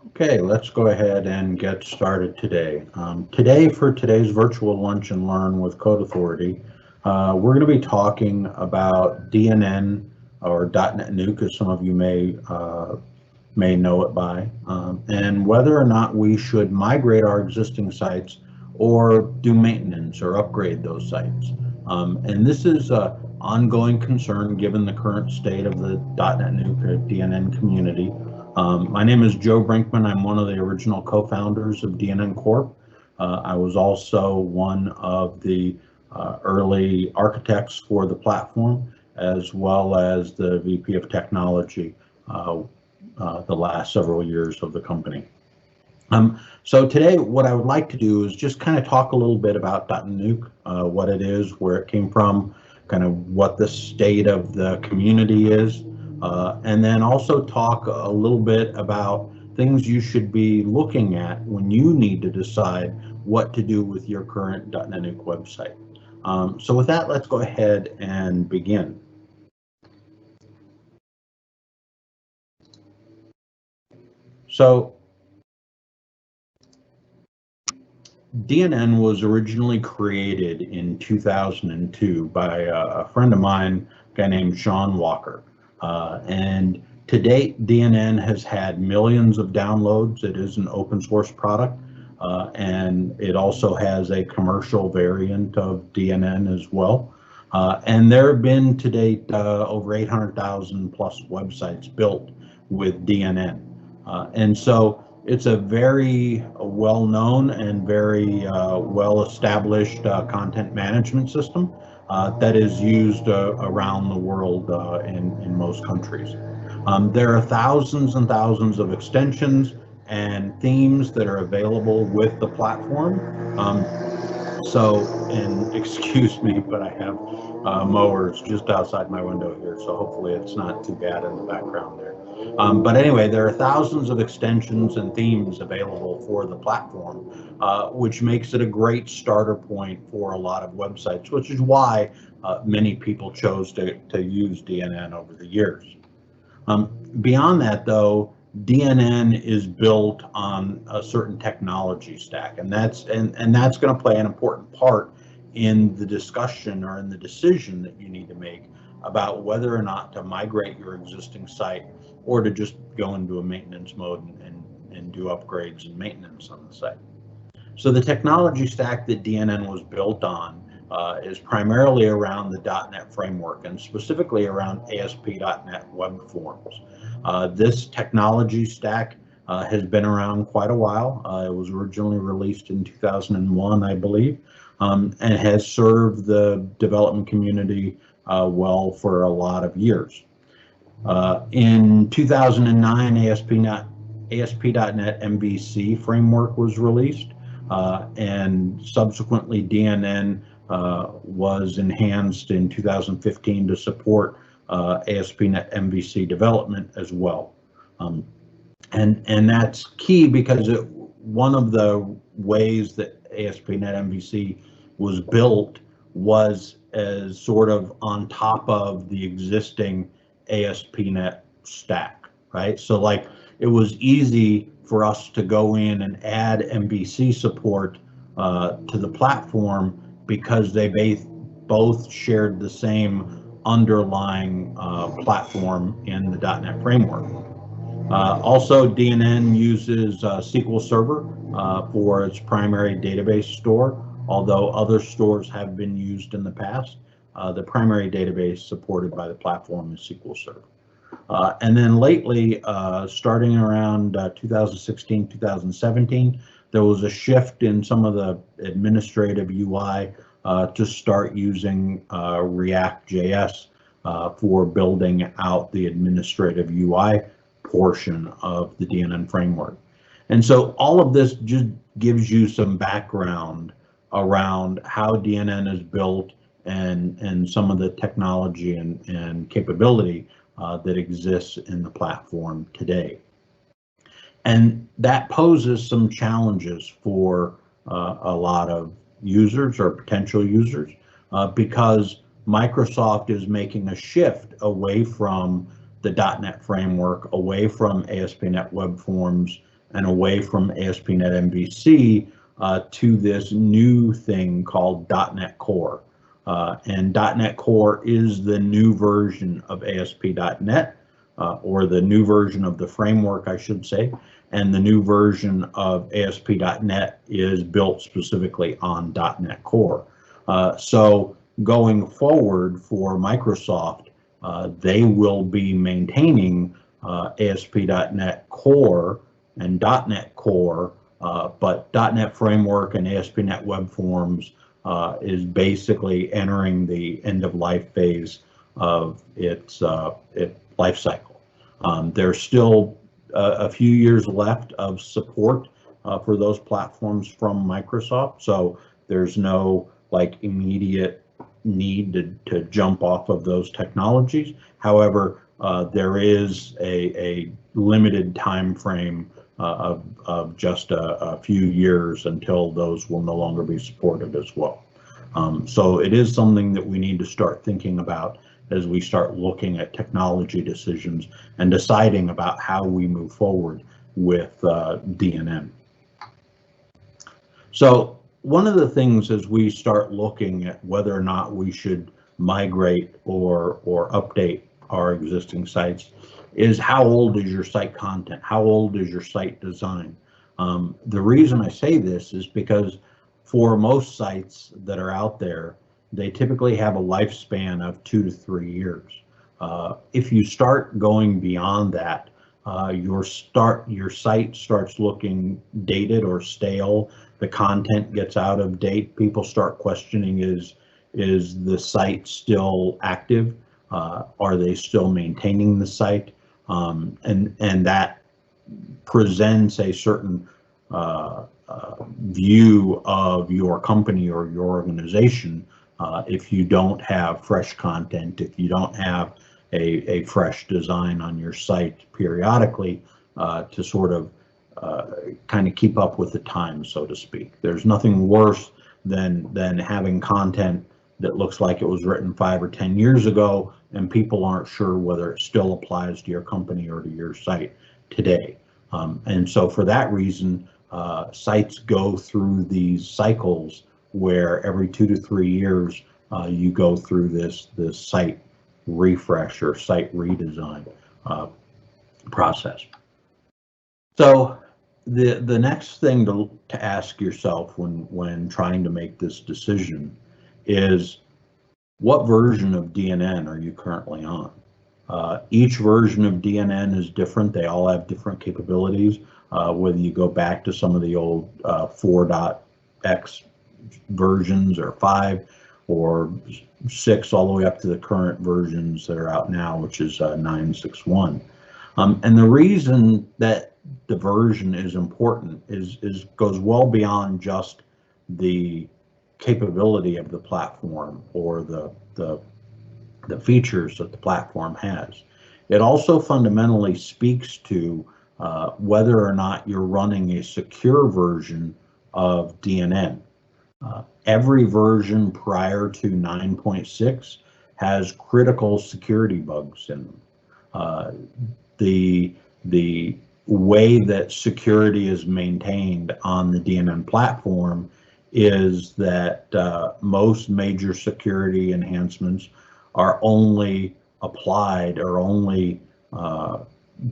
Okay, let's go ahead and get started today. Today, for today's virtual lunch and learn with Code Authority, we're going to be talking about DNN or .NET Nuke, as some of you may know it by, and whether or not we should migrate our existing sites or do maintenance or upgrade those sites. And this is an ongoing concern given the current state of the .NET Nuke or DNN community. My name is Joe Brinkman. I'm one of the original co-founders of DNN Corp. I was also one of the early architects for the platform, as well as the VP of Technology the last several years of the company. So today, what I would like to do is just kind of talk a little bit about .NET Nuke, what it is, where it came from, kind of what the state of the community is, and then also talk a little bit about things you should be looking at when you need to decide what to do with your current .NET Nuke website. So with that, let's go ahead and begin. So DNN was originally created in 2002 by a friend of mine, a guy named Sean Walker. And to date, DNN has had millions of downloads. It is an open source product, and it also has a commercial variant of DNN as well. And there have been to date over 800,000 plus websites built with DNN. And so it's a very well-known and very well-established content management system that is used around the world in most countries. There are thousands and thousands of extensions and themes that are available with the platform. And excuse me, but I have mowers just outside my window here, so hopefully it's not too bad in the background there. But anyway, there are thousands of extensions and themes available for the platform, which makes it a great starter point for a lot of websites, which is why many people chose to use DNN over the years. Beyond that, though, DNN is built on a certain technology stack, and that's going to play an important part in the discussion or in the decision that you need to make about whether or not to migrate your existing site or to just go into a maintenance mode and do upgrades and maintenance on the site. So the technology stack that DNN was built on is primarily around the .NET framework, and specifically around ASP.NET Web Forms. This technology stack has been around quite a while. It was originally released in 2001, I believe, and has served the development community well for a lot of years. In 2009, ASP.NET MVC framework was released, and subsequently DNN was enhanced in 2015 to support ASP.NET MVC development as well. And that's key because one of the ways that ASP.NET MVC was built was as sort of on top of the existing ASP.NET stack, right? So like it was easy for us to go in and add MVC support to the platform because they both shared the same underlying platform in the .NET framework. Also, DNN uses SQL Server for its primary database store, although other stores have been used in the past. The primary database supported by the platform is SQL Server. And then lately, starting around 2016, 2017, there was a shift in some of the administrative UI to start using React.js for building out the administrative UI portion of the DNN framework. And so all of this just gives you some background around how DNN is built and some of the technology and capability that exists in the platform today. And that poses some challenges for a lot of users or potential users because Microsoft is making a shift away from the .NET framework, away from ASP.NET Web Forms, and away from ASP.NET MVC to this new thing called .NET Core. And .NET Core is the new version of ASP.NET, or the new version of the framework, I should say, and the new version of ASP.NET is built specifically on .NET Core. So going forward for Microsoft, they will be maintaining ASP.NET Core and .NET Core, but .NET Framework and ASP.NET Web Forms is basically entering the end-of-life phase of its life cycle. There's still a few years left of support for those platforms from Microsoft, so there's no like immediate need to jump off of those technologies. However, there is a limited time frame of just a few years until those will no longer be supported as well. So it is something that we need to start thinking about as we start looking at technology decisions and deciding about how we move forward with DNN. So one of the things as we start looking at whether or not we should migrate or update our existing sites is how old is your site content? How old is your site design? The reason I say this is because for most sites that are out there, they typically have a lifespan of 2 to 3 years. If you start going beyond that, your site starts looking dated or stale. The content gets out of date. People start questioning, is the site still active? Are they still maintaining the site? And that presents a certain view of your company or your organization if you don't have fresh content, if you don't have a fresh design on your site periodically to sort of kind of keep up with the times, so to speak. There's nothing worse than having content that looks like it was written 5 or 10 years ago and people aren't sure whether it still applies to your company or to your site today. And so for that reason, sites go through these cycles where every 2 to 3 years you go through this site refresh or site redesign process. So the next thing to ask yourself when trying to make this decision is, what version of DNN are you currently on? Each version of DNN is different. They all have different capabilities, whether you go back to some of the old 4.x versions or 5 or 6 all the way up to the current versions that are out now, which is 9.6.1. And the reason that the version is important goes well beyond just the capability of the platform or the features that the platform has. It also fundamentally speaks to whether or not you're running a secure version of DNN. Every version prior to 9.6 has critical security bugs in them. The way that security is maintained on the DNN platform is that most major security enhancements are only applied or only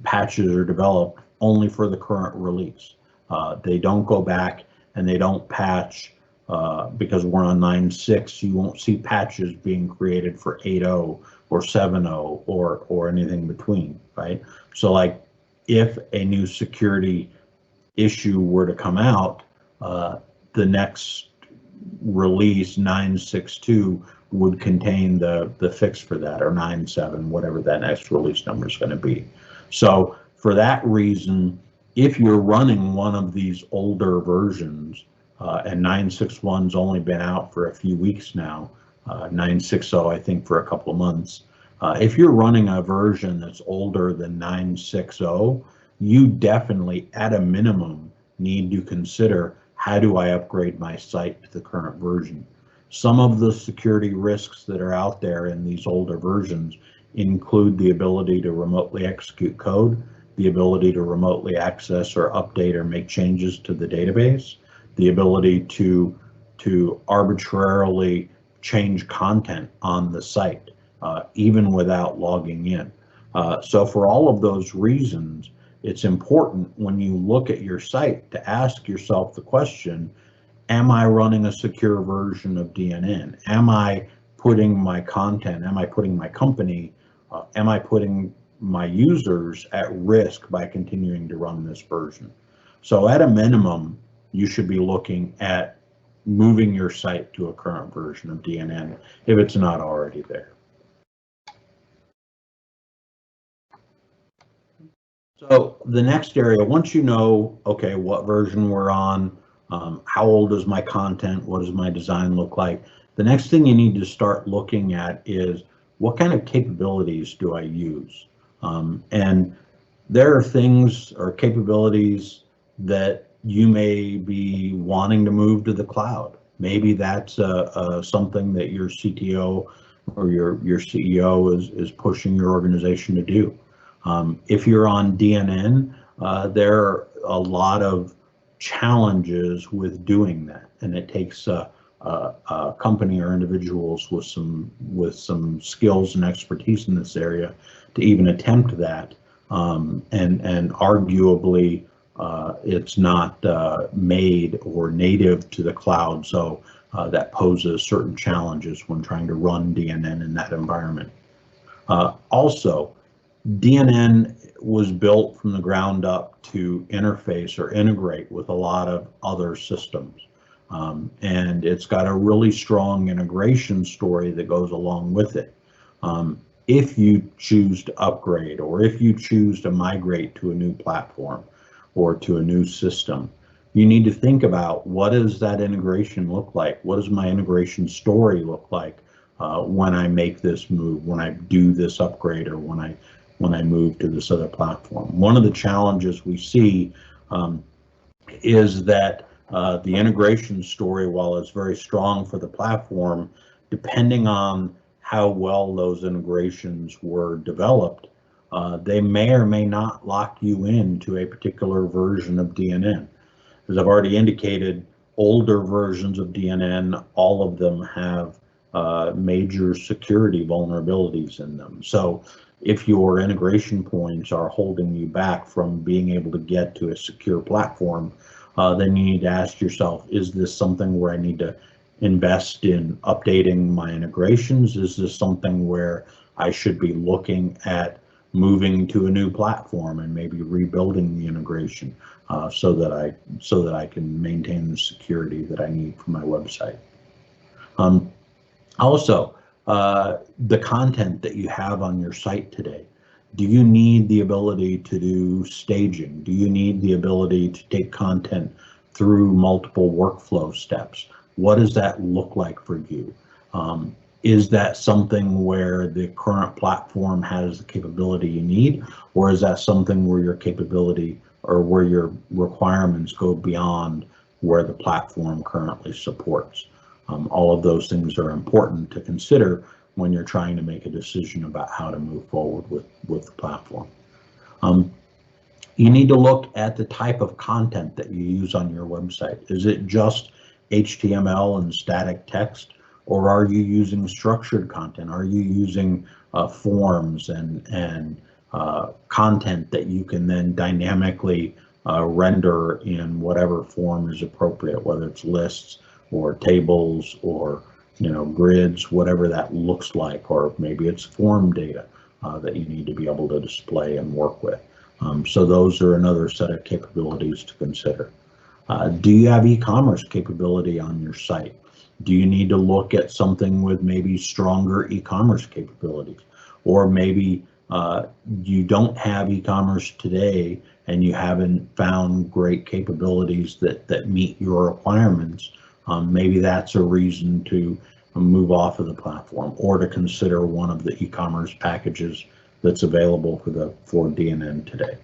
patches are developed only for the current release. They don't go back and they don't patch because we're on 9.6. You won't see patches being created for 8.0 or 7.0 or anything between, right? So like if a new security issue were to come out, the next release 9.6.2 would contain the fix for that, or 9.7, whatever that next release number is going to be. So for that reason, if you're running one of these older versions, and 9.6.1's only been out for a few weeks now, 9.6.0 I think for a couple of months, if you're running a version that's older than 9.6.0, you definitely at a minimum need to consider, how do I upgrade my site to the current version? Some of the security risks that are out there in these older versions include the ability to remotely execute code the ability to remotely access or update or make changes to the database, the ability to arbitrarily change content on the site, even without logging in. So for all of those reasons, it's important when you look at your site to ask yourself the question, am I running a secure version of DNN? Am I putting my content, am I putting my company, am I putting my users at risk by continuing to run this version? So at a minimum, you should be looking at moving your site to a current version of DNN if it's not already there. So the next area, once you know, okay, what version we're on, how old is my content, what does my design look like, the next thing you need to start looking at is what kind of capabilities do I use? And there are things or capabilities that you may be wanting to move to the cloud. Maybe that's something that your CTO or your CEO is pushing your organization to do. If you're on DNN, there are a lot of challenges with doing that, and it takes a company or individuals with some skills and expertise in this area to even attempt that. And arguably, it's not made or native to the cloud, so that poses certain challenges when trying to run DNN in that environment. Also, DNN was built from the ground up to interface or integrate with a lot of other systems. And it's got a really strong integration story that goes along with it. If you choose to upgrade or if you choose to migrate to a new platform or to a new system, you need to think about what does that integration look like? What does my integration story look like when I make this move, when I do this upgrade, or when I move to this other platform? One of the challenges we see is that the integration story, while it's very strong for the platform, depending on how well those integrations were developed, they may or may not lock you into a particular version of DNN. As I've already indicated, older versions of DNN, all of them have major security vulnerabilities in them. So if your integration points are holding you back from being able to get to a secure platform, then you need to ask yourself, is this something where I need to invest in updating my integrations? Is this something where I should be looking at moving to a new platform and maybe rebuilding the integration so that I can maintain the security that I need for my website? Also, the content that you have on your site today. Do you need the ability to do staging? Do you need the ability to take content through multiple workflow steps? What does that look like for you? Is that something where the current platform has the capability you need, or is that something where your capability or where your requirements go beyond where the platform currently supports? All of those things are important to consider when you're trying to make a decision about how to move forward with the platform. You need to look at the type of content that you use on your website. Is it just HTML and static text, or are you using structured content? Are you using forms and content that you can then dynamically render in whatever form is appropriate, whether it's lists or tables or grids, whatever that looks like, or maybe it's form data that you need to be able to display and work with. So those are another set of capabilities to consider. Do you have e-commerce capability on your site? Do you need to look at something with maybe stronger e-commerce capabilities? Or maybe you don't have e-commerce today and you haven't found great capabilities that meet your requirements. Maybe that's a reason to move off of the platform or to consider one of the e-commerce packages that's available for DNN today.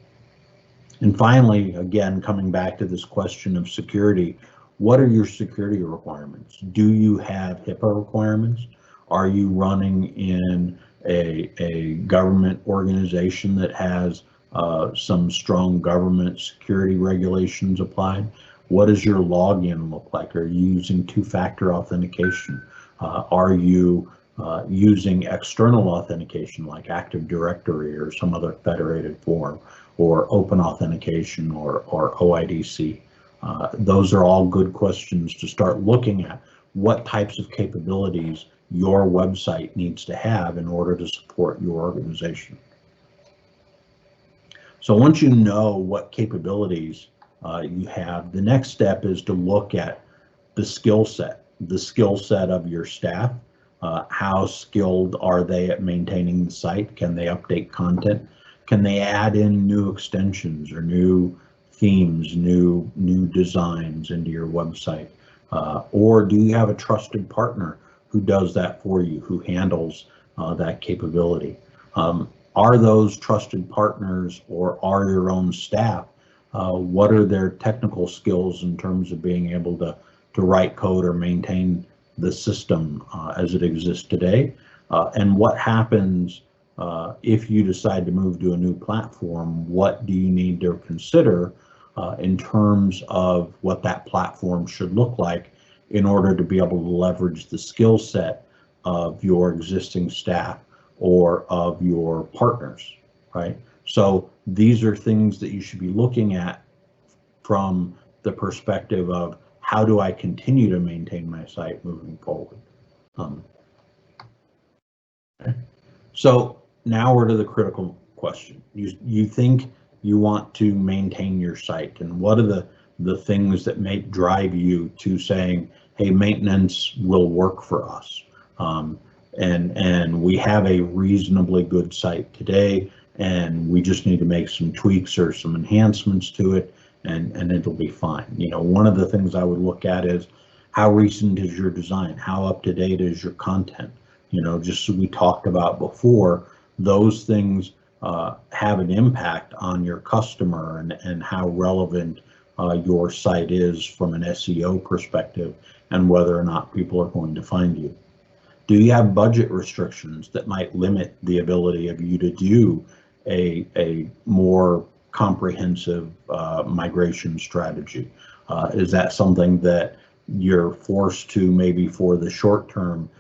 And finally, again, coming back to this question of security, what are your security requirements? Do you have HIPAA requirements? Are you running in a government organization that has some strong government security regulations applied? What does your login look like? Are you using two-factor authentication? Are you using external authentication like Active Directory or some other federated form, or open authentication or OIDC? Those are all good questions to start looking at what types of capabilities your website needs to have in order to support your organization. So once you know what capabilities you have, the next step is to look at the skill set of your staff. How skilled are they at maintaining the site? Can they update content? Can they add in new extensions or new themes, new designs into your website? Or do you have a trusted partner who does that for you, who handles that capability? Are those trusted partners, or are your own staff, what are their technical skills in terms of being able to write code or maintain the system as it exists today? And what happens if you decide to move to a new platform? What do you need to consider in terms of what that platform should look like in order to be able to leverage the skill set of your existing staff or of your partners, right? So these are things that you should be looking at from the perspective of, how do I continue to maintain my site moving forward? Okay. So now we're to the critical question. You think you want to maintain your site, and what are the things that may drive you to saying, hey, maintenance will work for us? And we have a reasonably good site today, and we just need to make some tweaks or some enhancements to it, and it'll be fine. You know, one of the things I would look at is, how recent is your design? How up to date is your content? You know, just as we talked about before, those things have an impact on your customer and how relevant your site is from an SEO perspective, and whether or not people are going to find you. Do you have budget restrictions that might limit the ability of you to do a more comprehensive migration strategy? Is that something that you're forced to, maybe for the short term,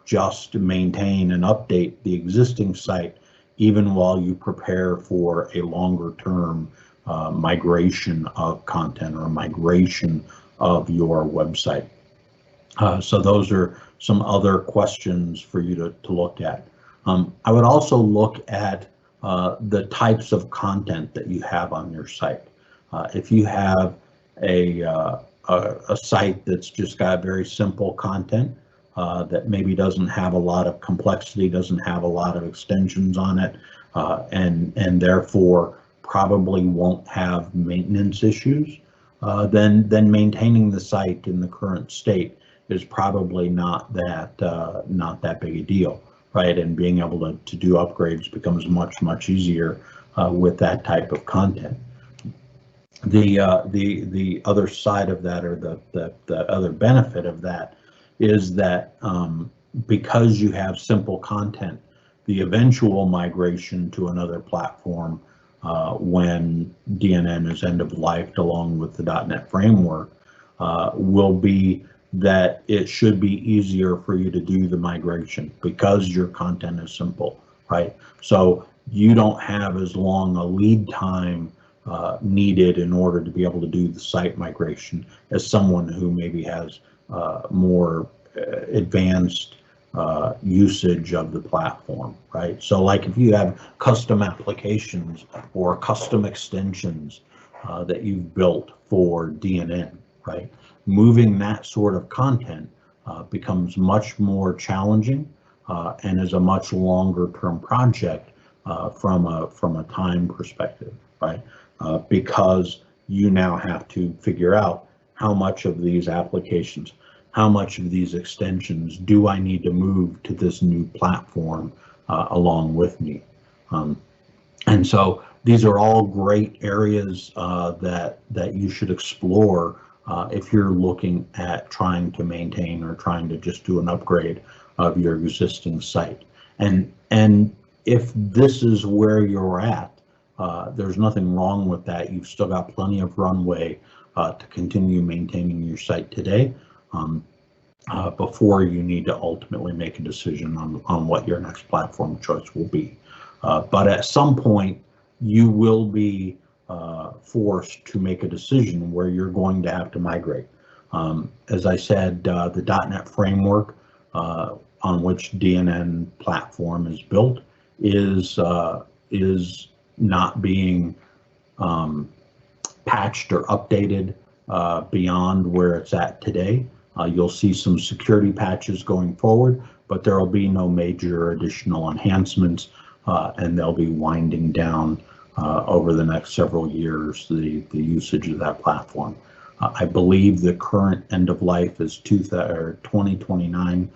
just to maintain and update the existing site, even while you prepare for a longer term migration of content or migration of your website? So those are some other questions for you to look at. I would also look at the types of content that you have on your site. If you have a site that's just got very simple content that maybe doesn't have a lot of complexity, doesn't have a lot of extensions on it, and therefore probably won't have maintenance issues, then maintaining the site in the current state is probably not that big a deal, right? And being able to do upgrades becomes much easier with that type of content. The other side of that, or the other benefit of that, is that because you have simple content, the eventual migration to another platform when DNN is end of life along with the .NET framework will be that it should be easier for you to do the migration because your content is simple, right? So you don't have as long a lead time needed in order to be able to do the site migration as someone who maybe has more advanced usage of the platform, right? So like if you have custom applications or custom extensions that you've built for DNN, right? Moving that sort of content becomes much more challenging and is a much longer term project from a time perspective, right? Because you now have to figure out how much of these applications, how much of these extensions do I need to move to this new platform along with me. And so these are all great areas that you should explore if you're looking at trying to maintain or trying to just do an upgrade of your existing site. And if this is where you're at, There's nothing wrong with that. You've still got plenty of runway to continue maintaining your site today before you need to ultimately make a decision on what your next platform choice will be. But at some point, you will be forced to make a decision where you're going to have to migrate. As I said, the .NET framework on which DNN platform is built is not being patched or updated beyond where it's at today. You'll see some security patches going forward, but there will be no major additional enhancements, and they'll be winding down over the next several years the usage of that platform. I believe the current end of life is 2029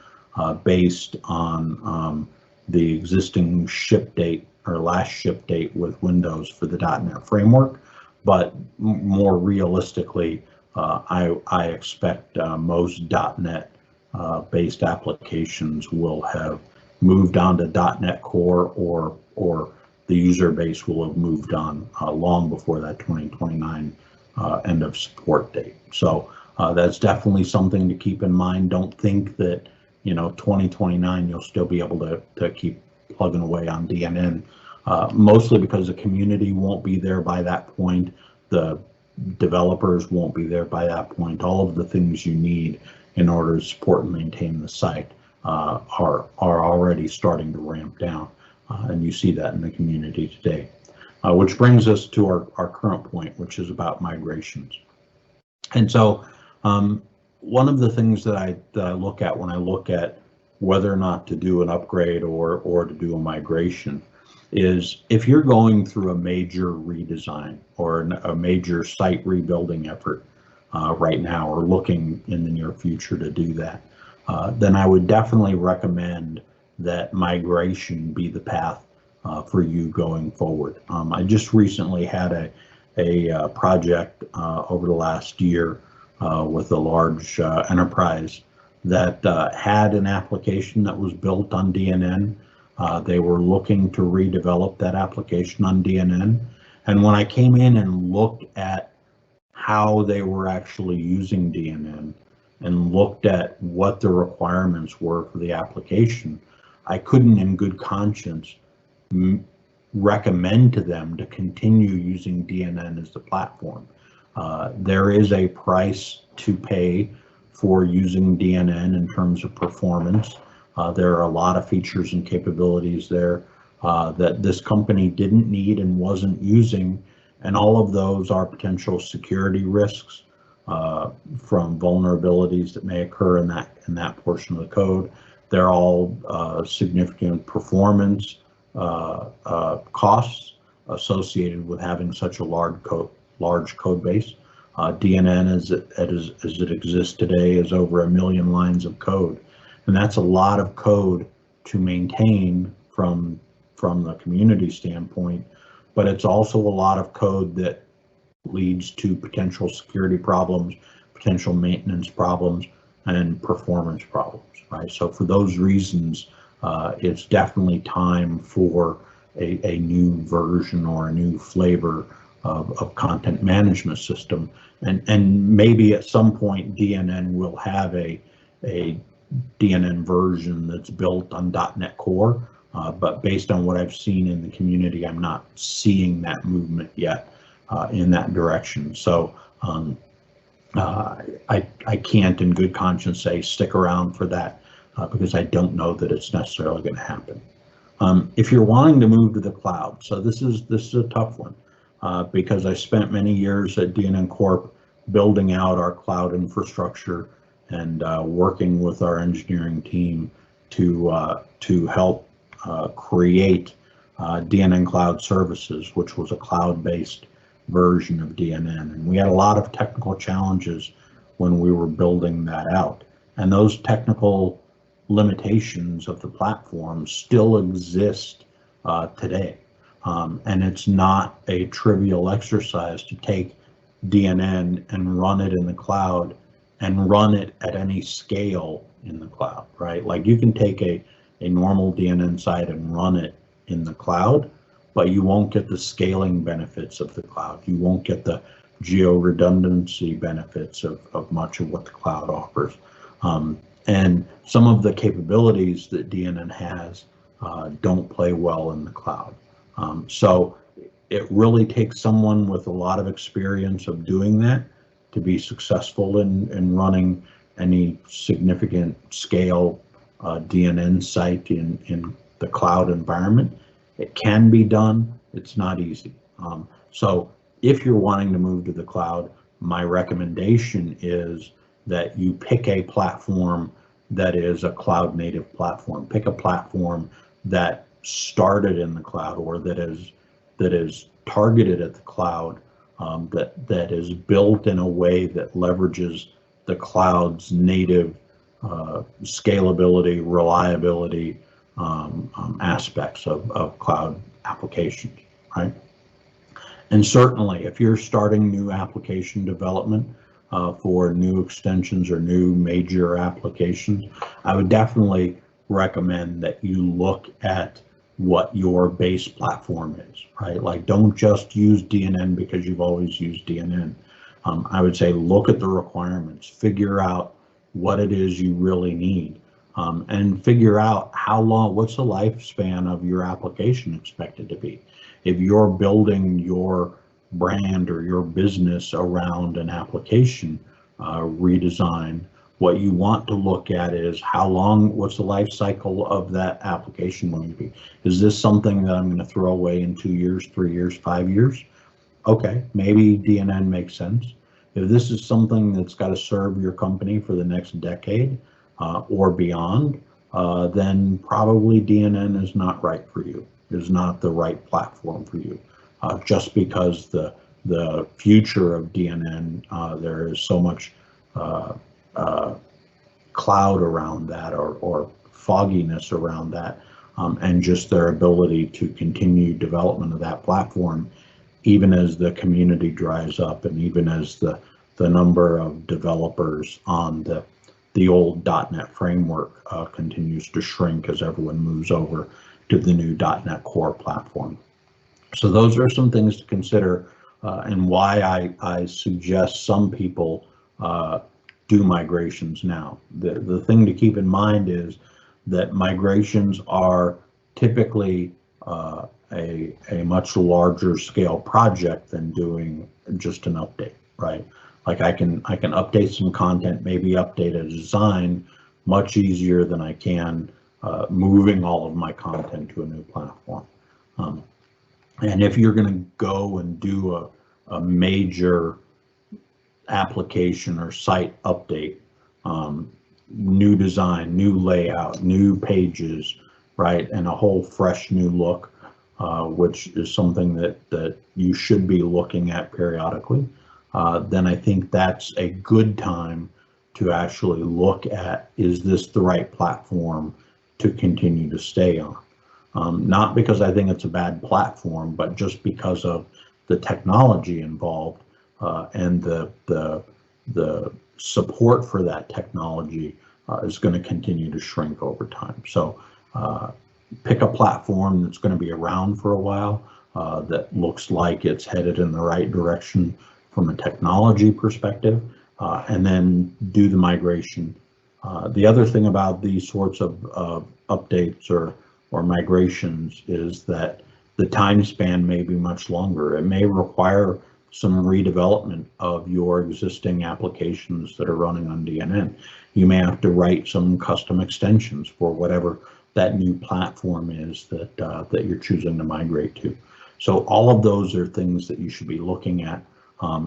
based on the existing ship date or last ship date with Windows for the .NET framework, but more realistically, I expect most .NET based applications will have moved on to .NET Core, or the user base will have moved on long before that 2029 end of support date. So that's definitely something to keep in mind. Don't think that 2029 you'll still be able to keep plugging away on DNN, mostly because the community won't be there by that point. The developers won't be there by that point. All of the things you need in order to support and maintain the site are already starting to ramp down, and you see that in the community today. Which brings us to our current point, which is about migrations. And so one of the things that I look at when I look at whether or not to do an upgrade or to do a migration is if you're going through a major redesign or a major site rebuilding effort right now, or looking in the near future to do that, then I would definitely recommend that migration be the path for you going forward. I just recently had a project over the last year with a large enterprise that had an application that was built on DNN. They were looking to redevelop that application on DNN. And when I came in and looked at how they were actually using DNN and looked at what the requirements were for the application, I couldn't in good conscience recommend to them to continue using DNN as the platform. There is a price to pay for using DNN in terms of performance. There are a lot of features and capabilities there that this company didn't need and wasn't using, and all of those are potential security risks from vulnerabilities that may occur in that portion of the code. They're all significant performance costs associated with having such a large code base. DNN as it exists today is over 1 million lines of code, and that's a lot of code to maintain from the community standpoint, but it's also a lot of code that leads to potential security problems, potential maintenance problems, and performance problems, right? So for those reasons, it's definitely time for a new version or a new flavor of content management system, and maybe at some point DNN will have a DNN version that's built on .NET Core, but based on what I've seen in the community, I'm not seeing that movement yet in that direction. So I can't in good conscience say stick around for that because I don't know that it's necessarily going to happen. If you're wanting to move to the cloud, so this is a tough one because I spent many years at DNN Corp building out our cloud infrastructure and working with our engineering team to help create DNN Cloud Services, which was a cloud-based version of DNN. And we had a lot of technical challenges when we were building that out. And those technical limitations of the platform still exist today. And it's not a trivial exercise to take DNN and run it in the cloud and run it at any scale in the cloud, right? Like you can take a normal DNN site and run it in the cloud, but you won't get the scaling benefits of the cloud. You won't get the geo-redundancy benefits of much of what the cloud offers. And some of the capabilities that DNN has don't play well in the cloud. So it really takes someone with a lot of experience of doing that to be successful in running any significant scale DNN site in the cloud environment. It can be done, it's not easy. So if you're wanting to move to the cloud, my recommendation is that you pick a platform that is a cloud native platform. Pick a platform that started in the cloud, or that is targeted at the cloud, that is built in a way that leverages the cloud's native scalability, reliability aspects of cloud applications, right? And certainly, if you're starting new application development for new extensions or new major applications, I would definitely recommend that you look at what your base platform is, right? Like, don't just use DNN because you've always used DNN. I would say look at the requirements, figure out what it is you really need, and figure out how long, what's the lifespan of your application expected to be. If you're building your brand or your business around an application redesign, what you want to look at is how long, what's the life cycle of that application going to be? Is this something that I'm going to throw away in 2 years, 3 years, 5 years? Okay, maybe DNN makes sense. If this is something that's got to serve your company for the next decade or beyond, then probably DNN is not right for you, is not the right platform for you. Just because the future of DNN, there is so much cloud around that, or fogginess around that, and just their ability to continue development of that platform, even as the community dries up and even as the number of developers on the old .NET framework continues to shrink as everyone moves over to the new .NET Core platform. So those are some things to consider, and why I suggest some people do migrations now. The thing to keep in mind is that migrations are typically a much larger scale project than doing just an update, right? Like I can update some content, maybe update a design much easier than I can moving all of my content to a new platform. And if you're going to go and do a major application or site update, new design, new layout, new pages, right, and a whole fresh new look, which is something that you should be looking at periodically, then I think that's a good time to actually look at, is this the right platform to continue to stay on? Not because I think it's a bad platform, but just because of the technology involved and the support for that technology is going to continue to shrink over time. So pick a platform that's going to be around for a while, that looks like it's headed in the right direction from a technology perspective, and then do the migration. The other thing about these sorts of updates or migrations is that the time span may be much longer. It may require some redevelopment of your existing applications that are running on DNN. You may have to write some custom extensions for whatever that new platform is that you're choosing to migrate to. So all of those are things that you should be looking at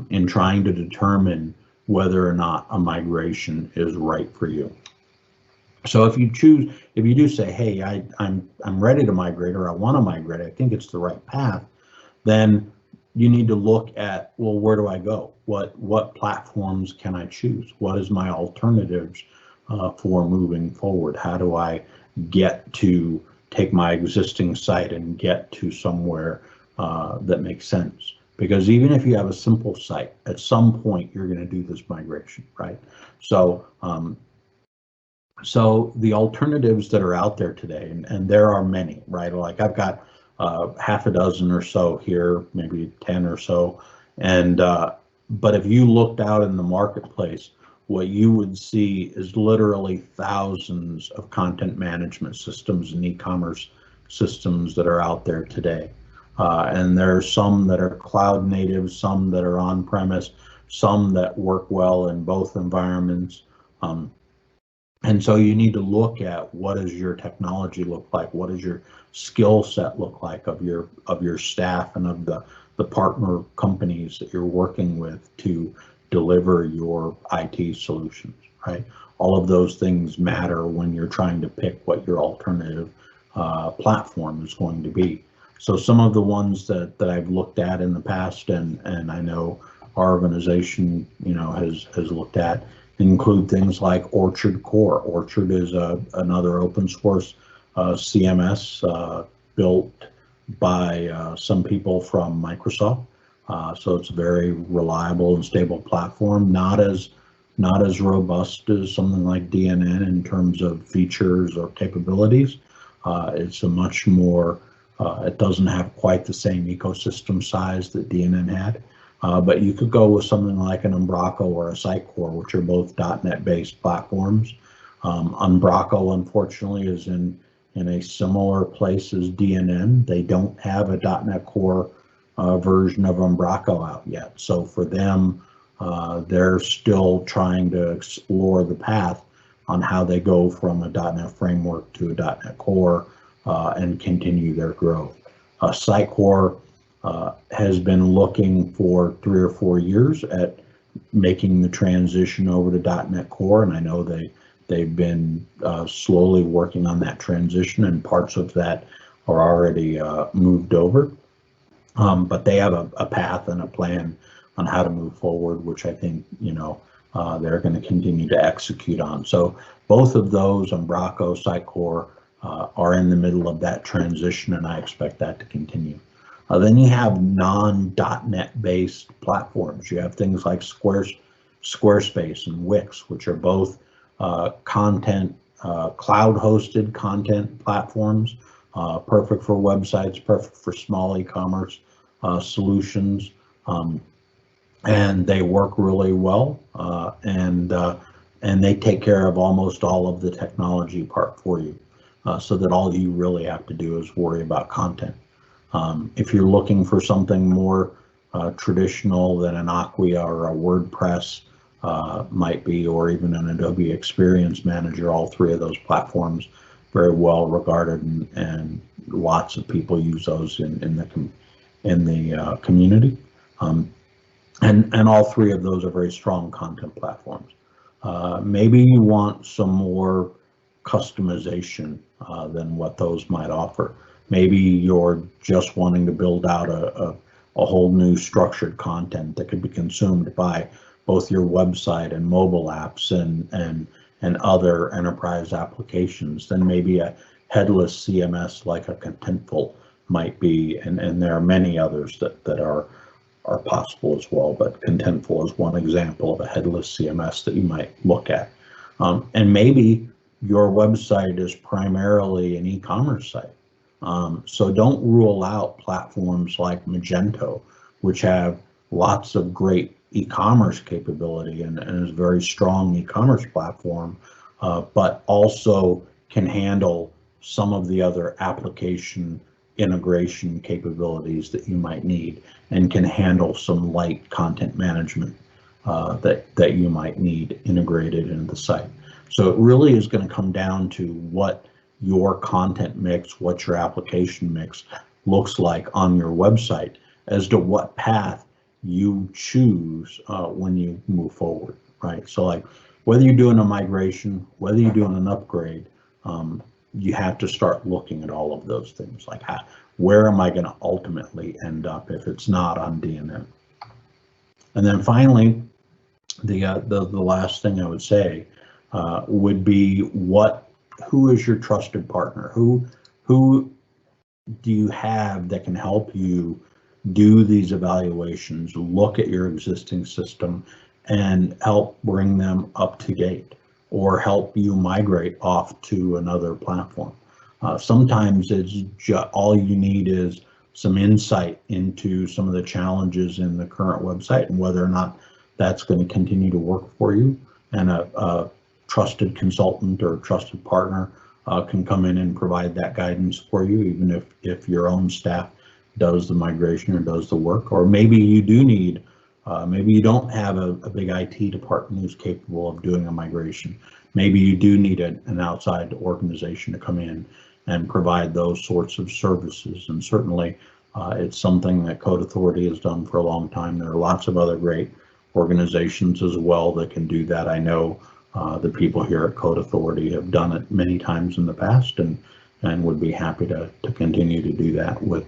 in trying to determine whether or not a migration is right for you. So if you do say, hey, I'm ready to migrate, or I want to migrate, I think it's the right path, then you need to look at, well, where do I go? What platforms can I choose? What is my alternatives for moving forward? How do I get to take my existing site and get to somewhere that makes sense? Because even if you have a simple site, at some point you're going to do this migration, right? So so the alternatives that are out there today, and there are many, right? Like I've got half a dozen or so here, maybe 10 or so. And but if you looked out in the marketplace, what you would see is literally thousands of content management systems and e-commerce systems that are out there today. And there are some that are cloud native, some that are on-premise, some that work well in both environments. And so you need to look at what does your technology look like, what does your skill set look like of your staff and of the partner companies that you're working with to deliver your IT solutions, right? All of those things matter when you're trying to pick what your alternative platform is going to be. So some of the ones that I've looked at in the past, and I know our organization, has looked at, include things like Orchard Core. Orchard is another open source CMS built by some people from Microsoft. So it's a very reliable and stable platform, not as robust as something like DNN in terms of features or capabilities. It's a much more, it doesn't have quite the same ecosystem size that DNN had. But you could go with something like an Umbraco or a Sitecore, which are both .NET-based platforms. Umbraco, unfortunately, is in a similar place as DNN. They don't have a .NET Core version of Umbraco out yet. So for them, they're still trying to explore the path on how they go from a .NET framework to a .NET Core and continue their growth. Sitecore has been looking for 3 or 4 years at making the transition over to .NET Core, and I know they've been slowly working on that transition, and parts of that are already moved over. But they have a path and a plan on how to move forward, which I think they're going to continue to execute on. So both of those, Umbraco, Sitecore, are in the middle of that transition, and I expect that to continue. Then you have non-.NET based platforms. You have things like Squarespace and Wix, which are both content, cloud-hosted content platforms, perfect for websites, perfect for small e-commerce solutions, and they work really well, and they take care of almost all of the technology part for you, so that all you really have to do is worry about content. If you're looking for something more traditional than an Acquia or a WordPress might be, or even an Adobe Experience Manager, all three of those platforms very well regarded, and lots of people use those in the community. And all three of those are very strong content platforms. Maybe you want some more customization than what those might offer. Maybe you're just wanting to build out a whole new structured content that could be consumed by both your website and mobile apps and other enterprise applications. Then maybe a headless CMS like a Contentful might be, and there are many others that are possible as well, but Contentful is one example of a headless CMS that you might look at. And maybe your website is primarily an e-commerce site. So don't rule out platforms like Magento, which have lots of great e-commerce capability and is a very strong e-commerce platform, but also can handle some of the other application integration capabilities that you might need, and can handle some light content management that you might need integrated into the site. So it really is going to come down to what your content mix, what your application mix looks like on your website as to what path you choose when you move forward, right? So like whether you're doing a migration, whether you're doing an upgrade, you have to start looking at all of those things, like where am I going to ultimately end up if it's not on DNN? And then finally, the last thing I would say would be who is your trusted partner? Who do you have that can help you do these evaluations, look at your existing system, and help bring them up to date, or help you migrate off to another platform? Sometimes it's all you need is some insight into some of the challenges in the current website and whether or not that's going to continue to work for you. And a trusted consultant or trusted partner can come in and provide that guidance for you, even if your own staff does the migration or does the work. Or maybe you do need, maybe you don't have a big IT department who's capable of doing a migration. Maybe you do need an outside organization to come in and provide those sorts of services. And certainly it's something that Code Authority has done for a long time. There are lots of other great organizations as well that can do that. I know the people here at Code Authority have done it many times in the past and would be happy to continue to do that with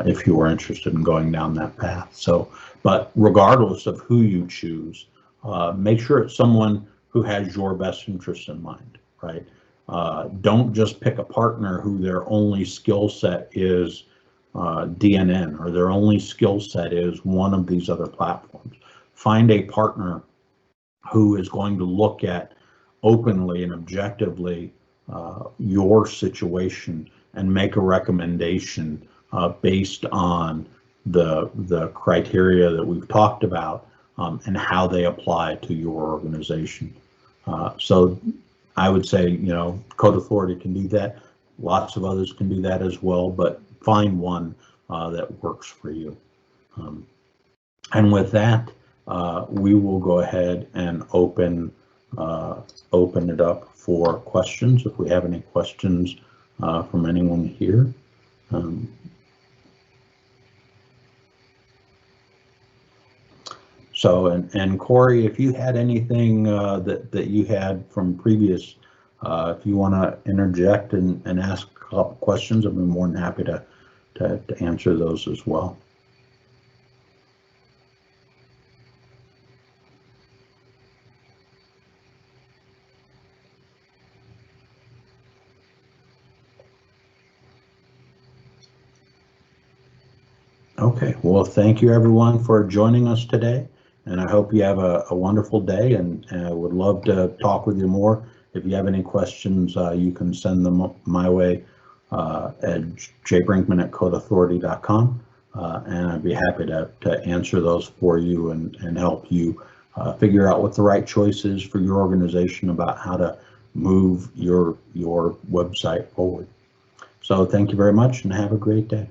if you are interested in going down that path. So, but regardless of who you choose, make sure it's someone who has your best interests in mind, right? Don't just pick a partner who their only skill set is DNN or their only skill set is one of these other platforms. Find a partner who is going to look at openly and objectively your situation and make a recommendation based on the criteria that we've talked about and how they apply to your organization. So I would say, you know, Code Authority can do that. Lots of others can do that as well, but find one that works for you. And with that, we will go ahead and open it up for questions. If we have any questions from anyone here. So, and Corey, if you had anything that you had from previous, if you want to interject and ask a couple questions, I'd be more than happy to answer those as well. Okay, well, thank you everyone for joining us today, and I hope you have a wonderful day, and I would love to talk with you more. If you have any questions, you can send them my way at jbrinkman@codeauthority.com, and I'd be happy to answer those for you and help you figure out what the right choice is for your organization about how to move your website forward. So thank you very much and have a great day.